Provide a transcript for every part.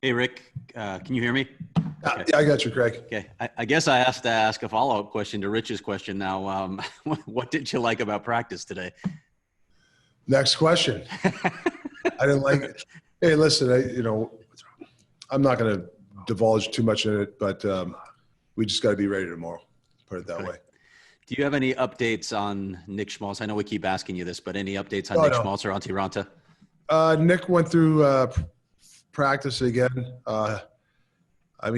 Hey, Rick, can you hear me? Okay. Yeah, I got you, Craig. Okay. I guess I have to ask a follow-up question to Rich's question now. What did you like about practice today? Next question. I didn't like it. Hey, listen, I'm not going to divulge too much in it, but we just got to be ready tomorrow. Put it that way. Do you have any updates on Nick Schmaltz? I know we keep asking you this, but any updates on Oh, Nick no. Schmaltz or Antti Ranta? Nick went through practice again. I don't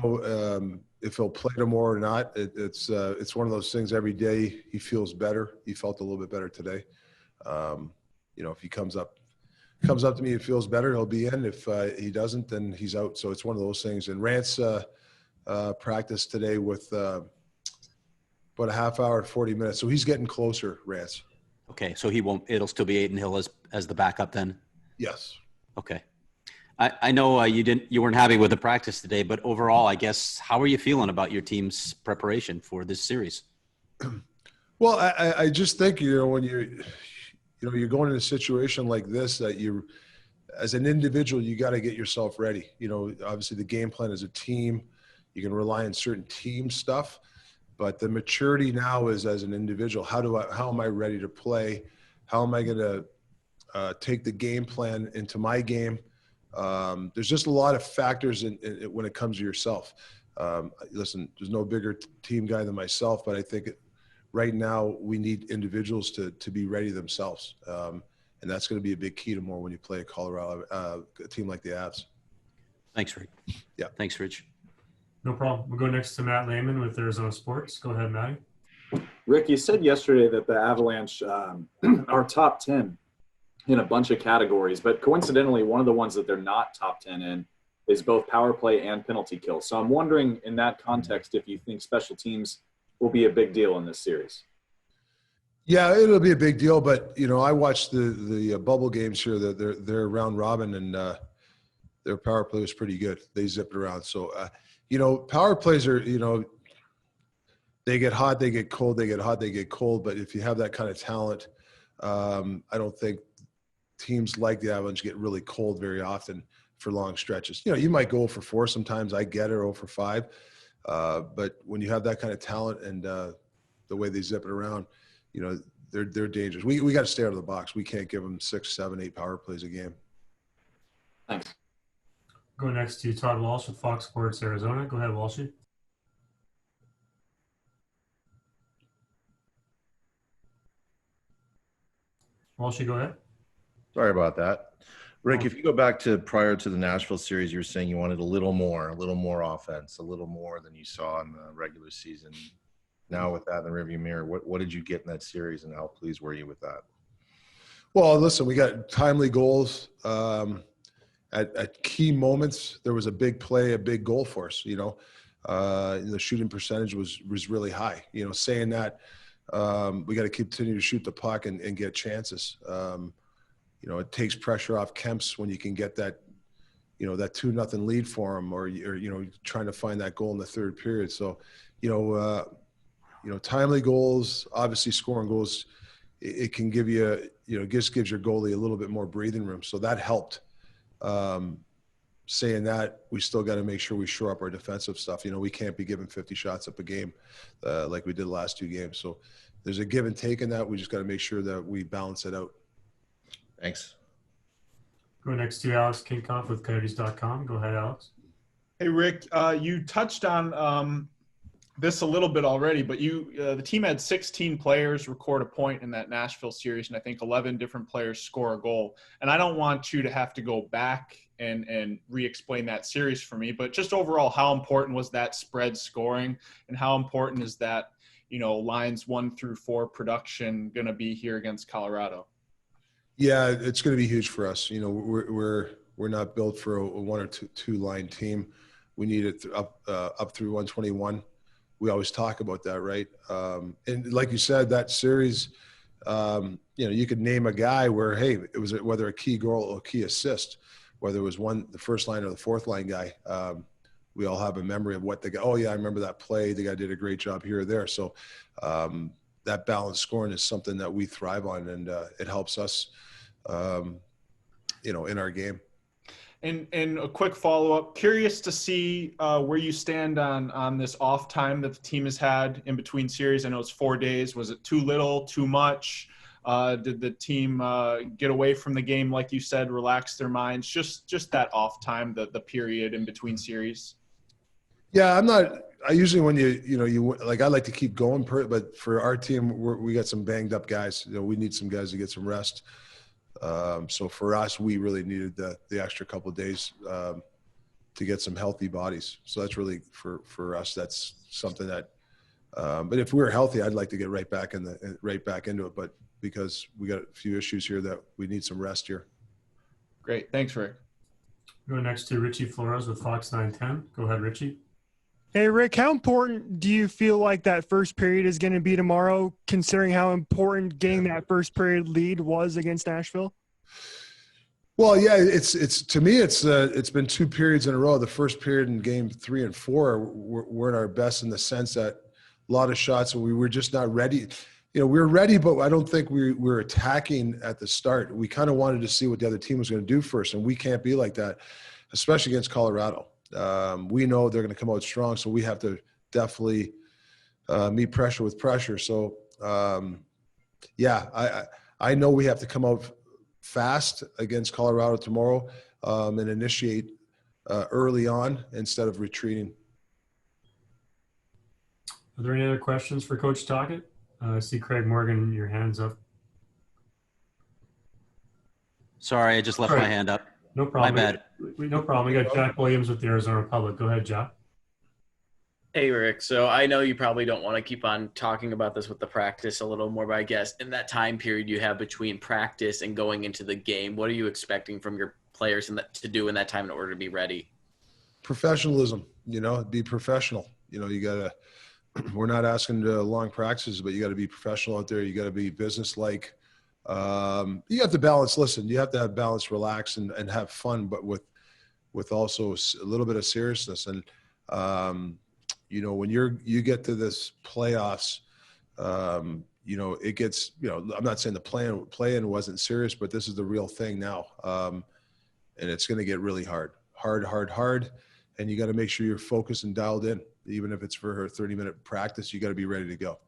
know if he'll play tomorrow or not. It's one of those things. Every day he feels better. He felt a little bit better today. If he comes up to me and feels better, he'll be in. If he doesn't, then he's out. So it's one of those things. And Rance practiced today with about a half hour and 40 minutes. So he's getting closer, Rance. Okay, so it'll still be Aiden Hill as the backup then? Yes. Okay. I know you weren't happy with the practice today, but overall, I guess, how are you feeling about your team's preparation for this series? Well, I just think, when you're going in a situation like this, that as an individual, you got to get yourself ready. Obviously the game plan is a team. You can rely on certain team stuff, but the maturity now is as an individual. How am I ready to play? How am I going to take the game plan into my game? There's just a lot of factors when it comes to yourself. Listen, there's no bigger team guy than myself, but I think right now we need individuals to be ready themselves. And that's going to be a big key tomorrow when you play a Colorado, a team like the Avs. Thanks, Rick. Yeah. Thanks, Rich. No problem. We'll go next to Matt Lehman with Arizona Sports. Go ahead, Matty. Rick, you said yesterday that the Avalanche are top 10 in a bunch of categories, but coincidentally, one of the ones that they're not top 10 in is both power play and penalty kill. So I'm wondering, in that context, if you think special teams will be a big deal in this series. Yeah, it'll be a big deal, but I watched the bubble games here. They're round robin, and their power play was pretty good. They zipped around. So power plays are they get hot, they get cold, they get hot, they get cold. But if you have that kind of talent, I don't think teams like the Avalanche get really cold very often for long stretches. You might go 0-4 sometimes. I get it, 0-5. But when you have that kind of talent and the way they zip it around, they're dangerous. We got to stay out of the box. We can't give them 6, 7, 8 power plays a game. Thanks. Go next to Todd Walsh with Fox Sports Arizona. Go ahead, Walshy. Walshy, go ahead. Sorry about that. Rick, if you go back to prior to the Nashville series, you were saying you wanted a little more offense, a little more than you saw in the regular season. Now with that in the rearview mirror, what did you get in that series, and how pleased were you with that? Well, listen, we got timely goals. At key moments, there was a big play, a big goal for us. The shooting percentage was really high. Saying that, we got to continue to shoot the puck and get chances. It takes pressure off Kemp's when you can get that, that 2-0 lead for him, or trying to find that goal in the third period. So, timely goals, obviously scoring goals, it can give you, gives your goalie a little bit more breathing room. So that helped. Saying that, we still got to make sure we shore up our defensive stuff. We can't be giving 50 shots up a game like we did the last 2 games. So there's a give and take in that. We just got to make sure that we balance it out. Thanks. Go next to Alex Kinkoff with Coyotes.com. Go ahead, Alex. Hey, Rick, you touched on this a little bit already, but the team had 16 players record a point in that Nashville series, and I think 11 different players score a goal. And I don't want you to have to go back and re-explain that series for me, but just overall, how important was that spread scoring, and how important is that, lines 1 through 4 production going to be here against Colorado? Yeah, it's going to be huge for us. We're not built for a 1 or 2 line team. We need it up through 121. We always talk about that, right? And like you said, that series, you could name a guy where, hey, it was whether a key goal or a key assist, whether it was the first line or the fourth line guy. We all have a memory of what the guy. Oh yeah, I remember that play. The guy did a great job here or there. So that balanced scoring is something that we thrive on, and it helps us in our game. And a quick follow-up, curious to see where you stand on this off time that the team has had in between series. I know it's 4 days. Was it too little, too much? Did the team get away from the game, like you said, relax their minds? Just that off time, the period in between series. Yeah, I usually when you like, I like to keep going, but for our team, we got some banged up guys. We need some guys to get some rest. So for us, we really needed the extra couple of days to get some healthy bodies. So that's really for us. That's something that. But if we were healthy, I'd like to get right back into it. But because we got a few issues here that we need some rest here. Great, thanks, Rick. Go next to Richie Flores with Fox 910. Go ahead, Richie. Hey, Rick, how important do you feel like that first period is going to be tomorrow, considering how important getting that first period lead was against Nashville? Well, yeah, it's to me, it's been 2 periods in a row. The first period in game 3 and 4 we're at our best in the sense that a lot of shots we were just not ready. We were ready, but I don't think we were attacking at the start. We kind of wanted to see what the other team was going to do first, and we can't be like that, especially against Colorado. We know they're going to come out strong, so we have to definitely meet pressure with pressure. So, I know we have to come out fast against Colorado tomorrow and initiate early on instead of retreating. Are there any other questions for Coach Tocchet? I see Craig Morgan, your hand's up. Sorry, I just left my hand up. No problem. My bad. No problem. We got Jack Williams with the Arizona Republic. Go ahead, Jack. Hey, Rick. So I know you probably don't want to keep on talking about this with the practice a little more, but I guess in that time period you have between practice and going into the game, what are you expecting from your players to do in that time in order to be ready? Professionalism, be professional. You got to – we're not asking long practices, but you got to be professional out there. You got to be businesslike. You have to balance. Listen, you have to have balance, relax, and have fun, but with also a little bit of seriousness. And when you get to this playoffs, it gets. I'm not saying the play-in wasn't serious, but this is the real thing now, and it's going to get really hard, and you got to make sure you're focused and dialed in, even if it's for a 30-minute practice. You got to be ready to go.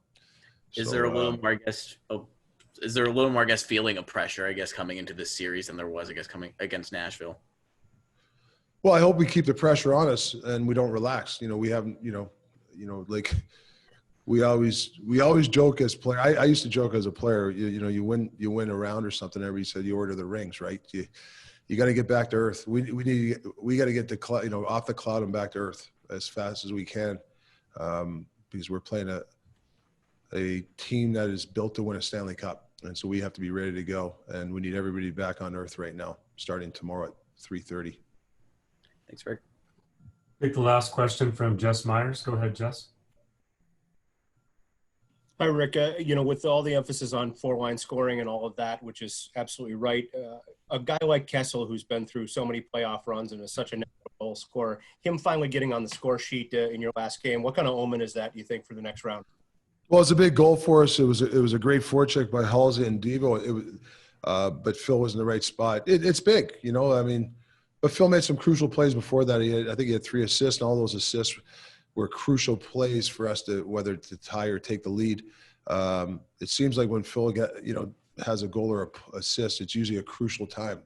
Is there a little more, I guess? Is there a little more, I guess, feeling of pressure, I guess, coming into this series than there was, I guess, coming against Nashville? Well, I hope we keep the pressure on us and we don't relax. We haven't, like we always joke as player. I used to joke as a player. You win a round or something. Everybody said you order the rings, right? You got to get back to earth. We got to get the off the cloud and back to earth as fast as we can, because we're playing a team that is built to win a Stanley Cup. And so we have to be ready to go, and we need everybody back on earth right now, starting tomorrow at 3:30. Thanks, Rick. Take the last question from Jess Myers. Go ahead, Jess. Hi, Rick. With all the emphasis on four-line scoring and all of that, which is absolutely right, a guy like Kessel, who's been through so many playoff runs and is such a goal scorer, him finally getting on the score sheet in your last game, what kind of omen is that, do you think, for the next round? Well, it's a big goal for us. It was a great forecheck by Halsey and Devo. But Phil was in the right spot. It's big, but Phil made some crucial plays before that. I think he had 3 assists, and all those assists were crucial plays for us to whether to tie or take the lead. It seems like when Phil has a goal or an assist, it's usually a crucial time.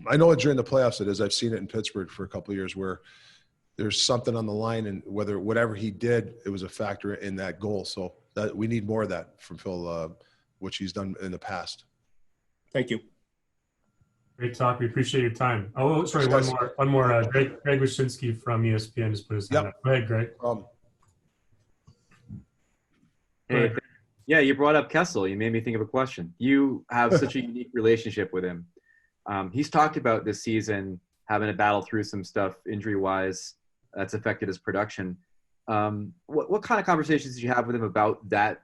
I know it during the playoffs it is. I've seen it in Pittsburgh for a couple of years where there's something on the line, and whatever he did, it was a factor in that goal. So that we need more of that from Phil, which he's done in the past. Thank you. Great talk. We appreciate your time. Oh, sorry, one more. Greg Wyshynski from ESPN just put his hand up. Go ahead, Greg. Hey, yeah, you brought up Kessel. You made me think of a question. You have such a unique relationship with him. He's talked about this season having to battle through some stuff injury-wise that's affected his production. What kind of conversations did you have with him about that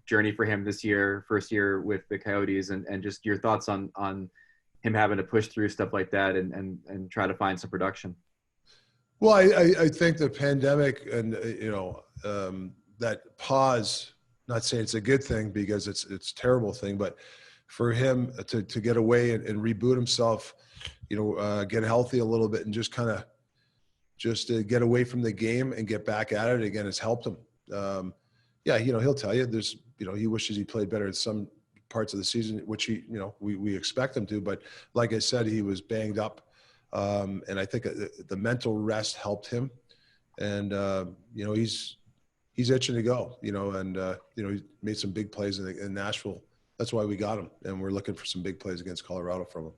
journey for him this year, first year with the Coyotes, and just your thoughts on him having to push through stuff like that and try to find some production? Well, I think the pandemic and that pause, not saying it's a good thing because it's a terrible thing, but for him to get away and reboot himself, get healthy a little bit and just kind of to get away from the game and get back at it again has helped him. He'll tell you there's, he wishes he played better in some parts of the season, which we expect him to. But like I said, he was banged up. And I think the mental rest helped him. And, he's itching to go, he made some big plays in Nashville. That's why we got him. And we're looking for some big plays against Colorado from him.